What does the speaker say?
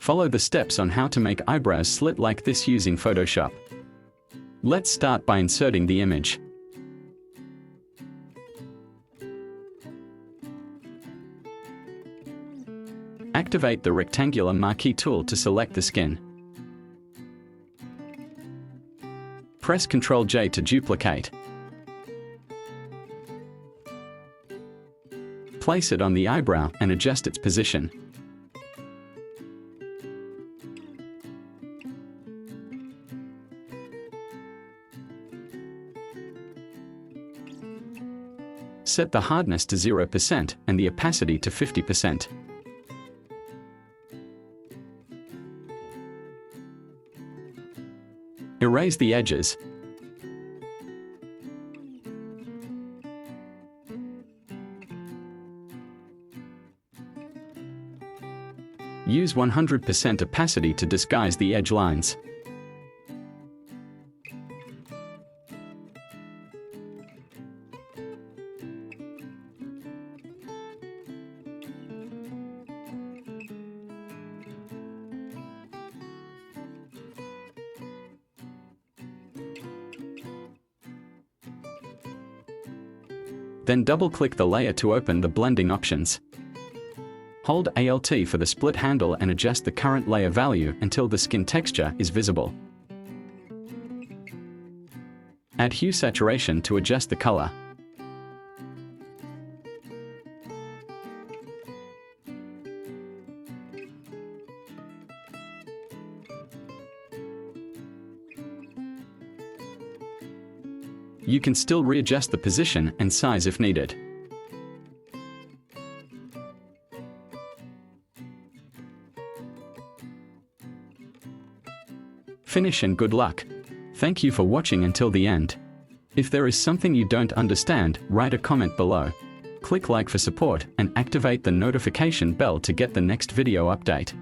Follow the steps on how to make eyebrows slit like this using Photoshop. Let's start by inserting the image. Activate the rectangular marquee tool to select the skin. Press Ctrl-J to duplicate. Place it on the eyebrow and adjust its position. Set the hardness to 0% and the opacity to 50%. Erase the edges. Use 100% opacity to disguise the edge lines. Then double-click the layer to open the blending options. Hold Alt for the split handle and adjust the current layer value until the skin texture is visible. Add hue saturation to adjust the color. You can still readjust the position and size if needed. Finish and good luck. Thank you for watching until the end. If there is something you don't understand, write a comment below. Click like for support and activate the notification bell to get the next video update.